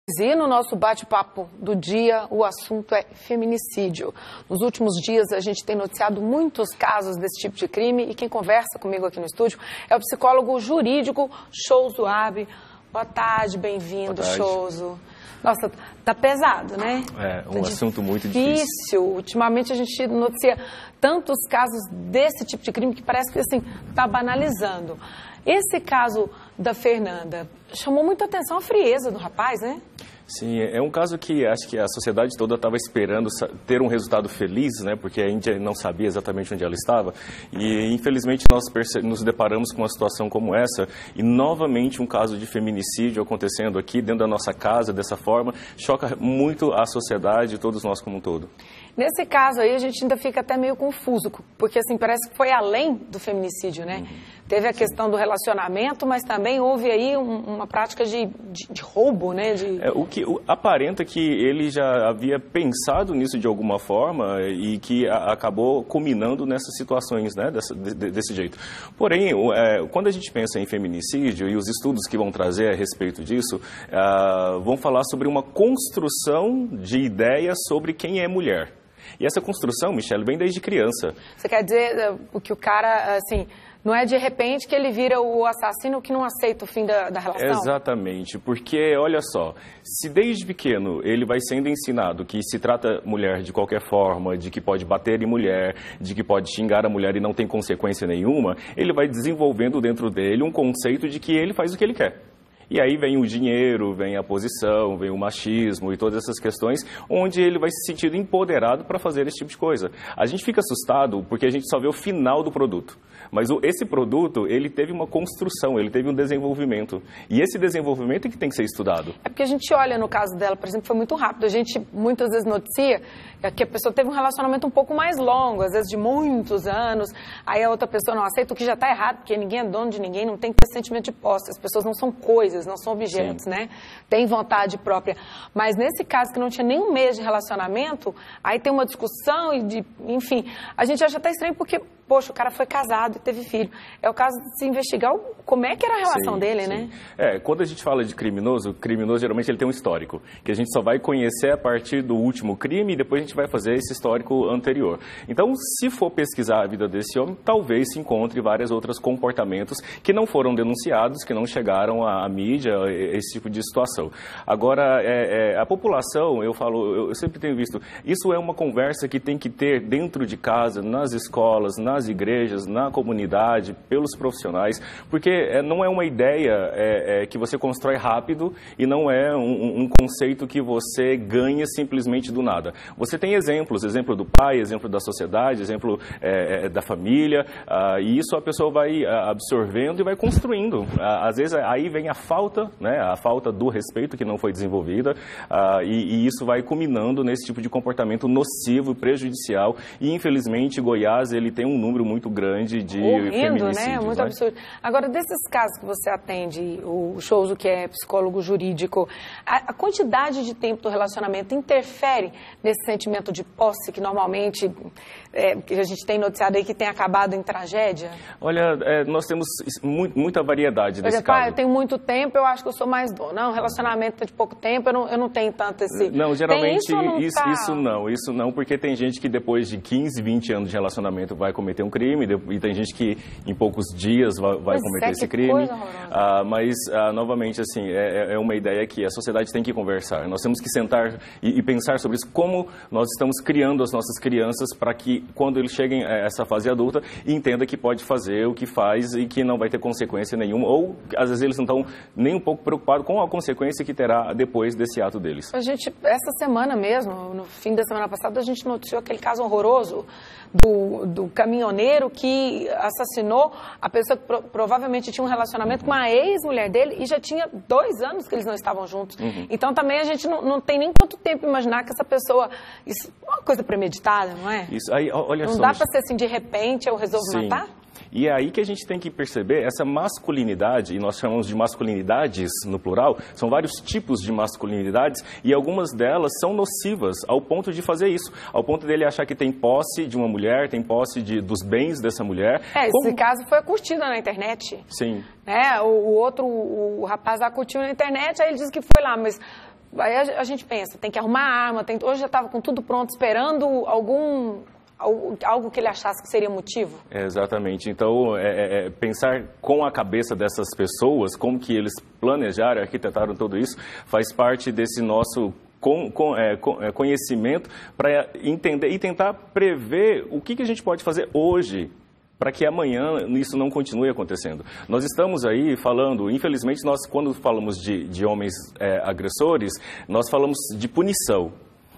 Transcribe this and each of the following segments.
E no nosso bate-papo do dia, o assunto é feminicídio. Nos últimos dias, a gente tem noticiado muitos casos desse tipo de crime e quem conversa comigo aqui no estúdio é o psicólogo jurídico Choso Abe. Boa tarde, bem-vindo, Choso. Nossa, tá pesado, né? É, um assunto muito difícil. Ultimamente a gente noticia tantos casos desse tipo de crime que parece que, assim, tá banalizando. Esse caso da Fernanda chamou muita atenção a frieza do rapaz, né? Sim, é um caso que acho que a sociedade toda estava esperando ter um resultado feliz, né? Porque a Índia não sabia exatamente onde ela estava. E, infelizmente, nós nos deparamos com uma situação como essa. E, novamente, um caso de feminicídio acontecendo aqui dentro da nossa casa, dessa forma, choca muito a sociedade e todos nós como um todo. Nesse caso aí, a gente ainda fica até meio confuso, porque, assim, parece que foi além do feminicídio, né? Teve a questão do relacionamento, mas também houve aí uma prática de roubo, né? O que aparenta que ele já havia pensado nisso de alguma forma e que acabou culminando nessas situações, né? Desse jeito. Porém, quando a gente pensa em feminicídio e os estudos que vão trazer a respeito disso, vão falar sobre uma construção de ideias sobre quem é mulher. E essa construção, Michele, vem desde criança. Você quer dizer que o cara, assim, não é de repente que ele vira o assassino que não aceita o fim da relação? Exatamente, porque, olha só, se desde pequeno ele vai sendo ensinado que se trata mulher de qualquer forma, de que pode bater em mulher, de que pode xingar a mulher e não tem consequência nenhuma, ele vai desenvolvendo dentro dele um conceito de que ele faz o que ele quer. E aí vem o dinheiro, vem a posição, vem o machismo e todas essas questões, onde ele vai se sentir empoderado para fazer esse tipo de coisa. A gente fica assustado porque a gente só vê o final do produto. Mas esse produto, ele teve uma construção, ele teve um desenvolvimento. E esse desenvolvimento é que tem que ser estudado. É porque a gente olha no caso dela, por exemplo, foi muito rápido. A gente muitas vezes noticia que a pessoa teve um relacionamento um pouco mais longo, às vezes de muitos anos. Aí a outra pessoa não aceita, o que já está errado, porque ninguém é dono de ninguém, não tem que ter sentimento de posse. As pessoas não são coisas, não são objetos, Sim. né? Tem vontade própria. Mas nesse caso que não tinha nem um mês de relacionamento, aí tem uma discussão e enfim, a gente acha até estranho porque, poxa, o cara foi casado e teve filho. É o caso de se investigar como é que era a relação dele, né? Quando a gente fala de criminoso, o criminoso geralmente ele tem um histórico, que a gente só vai conhecer a partir do último crime e depois a gente vai fazer esse histórico anterior. Então, se for pesquisar a vida desse homem, talvez se encontre vários outros comportamentos que não foram denunciados, que não chegaram à mídia, esse tipo de situação. Agora, a população, eu sempre tenho visto, isso é uma conversa que tem que ter dentro de casa, nas escolas, nas igrejas, na comunidade, pelos profissionais, porque não é uma ideia que você constrói rápido e não é um conceito que você ganha simplesmente do nada. Você tem exemplo do pai, exemplo da sociedade, exemplo da família, e isso a pessoa vai absorvendo e vai construindo. Às vezes aí vem a falta, né, a falta do respeito que não foi desenvolvida, e isso vai culminando nesse tipo de comportamento nocivo, prejudicial, e infelizmente Goiás ele tem um número muito grande de feminicídios, né? Muito absurdo. Agora, desses casos que você atende, o Choso, que é psicólogo jurídico, a quantidade de tempo do relacionamento interfere nesse sentimento de posse que normalmente que a gente tem noticiado aí que tem acabado em tragédia? Olha, nós temos muita variedade nesse caso. Eu tenho muito tempo, eu acho que eu sou mais dona. Não, relacionamento de pouco tempo, eu não tenho tanto esse... Não, geralmente isso não, porque tem gente que depois de 15, 20 anos de relacionamento vai cometer um crime, e tem gente que em poucos dias vai cometer esse crime. Mas, novamente, assim, é uma ideia que a sociedade tem que conversar. Nós temos que sentar e pensar sobre isso, como nós estamos criando as nossas crianças para que, quando eles cheguem a essa fase adulta, entenda que pode fazer o que faz e que não vai ter consequência nenhuma, ou às vezes eles não estão nem um pouco preocupados com a consequência que terá depois desse ato deles. Essa semana mesmo, no fim da semana passada, a gente noticiou aquele caso horroroso do caminhoneiro que assassinou a pessoa que provavelmente tinha um relacionamento com a ex-mulher dele e já tinha 2 anos que eles não estavam juntos. Então também a gente não tem nem quanto tempo imaginar que essa pessoa... Isso é uma coisa premeditada, não é? Isso aí, olha não só, dá para ser assim, de repente eu resolvo matar? E é aí que a gente tem que perceber essa masculinidade, e nós chamamos de masculinidades no plural, são vários tipos de masculinidades, e algumas delas são nocivas ao ponto de fazer isso, ao ponto dele achar que tem posse de uma mulher, tem posse dos bens dessa mulher. Esse caso foi curtido na internet. Sim. O rapaz lá curtiu na internet, aí ele disse que foi lá, mas Aí a gente pensa, tem que arrumar arma, hoje já estava com tudo pronto, esperando algo que ele achasse que seria motivo. Exatamente. Então, pensar com a cabeça dessas pessoas, como que eles planejaram, arquitetaram tudo isso, faz parte desse nosso conhecimento para entender e tentar prever o que a gente pode fazer hoje para que amanhã isso não continue acontecendo. Nós estamos aí falando, infelizmente, nós quando falamos de homens agressores, nós falamos de punição.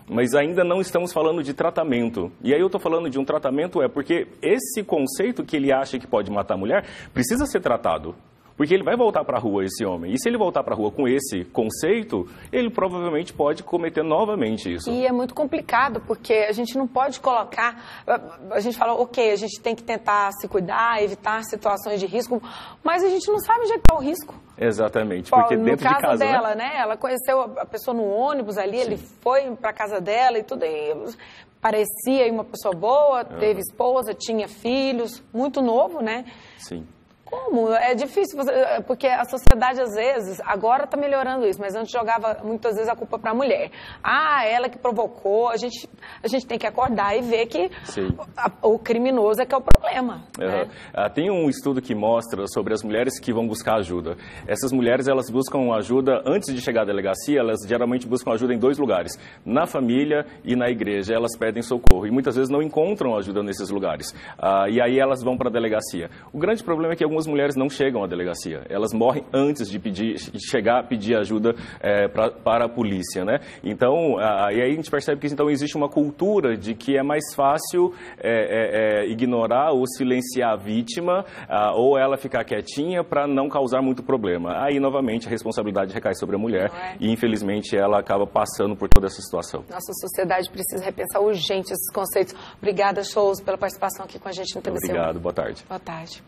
Mas ainda não estamos falando de tratamento. E aí eu estou falando de um tratamento porque esse conceito que ele acha que pode matar a mulher precisa ser tratado. Porque ele vai voltar para a rua, esse homem. E se ele voltar para a rua com esse conceito, ele provavelmente pode cometer novamente isso. E é muito complicado, porque a gente não pode colocar... A gente fala, ok, a gente tem que tentar se cuidar, evitar situações de risco, mas a gente não sabe onde é que está o risco. Exatamente, porque dentro de casa... No caso dela, né? Ela conheceu a pessoa no ônibus ali, ele foi para a casa dela e tudo, e parecia uma pessoa boa, teve esposa, tinha filhos, muito novo, né? Sim. Como? É difícil, porque a sociedade, às vezes, agora está melhorando isso, mas antes jogava muitas vezes a culpa para a mulher. Ela que provocou, a gente tem que acordar e ver que o criminoso é que é o problema. Né? Tem um estudo que mostra sobre as mulheres que vão buscar ajuda. Essas mulheres, elas buscam ajuda antes de chegar à delegacia, elas geralmente buscam ajuda em 2 lugares, na família e na igreja. Elas pedem socorro e muitas vezes não encontram ajuda nesses lugares. E aí elas vão para a delegacia. O grande problema é que algumas mulheres não chegam à delegacia. Elas morrem antes de chegar a pedir ajuda para a polícia, né? Então, e aí a gente percebe que então existe uma cultura de que é mais fácil ignorar ou silenciar a vítima ou ela ficar quietinha para não causar muito problema. Aí, novamente, a responsabilidade recai sobre a mulher e, infelizmente, ela acaba passando por toda essa situação. Nossa sociedade precisa repensar urgente esses conceitos. Obrigada, Shows, pela participação aqui com a gente no TBC. Obrigado, boa tarde. Boa tarde.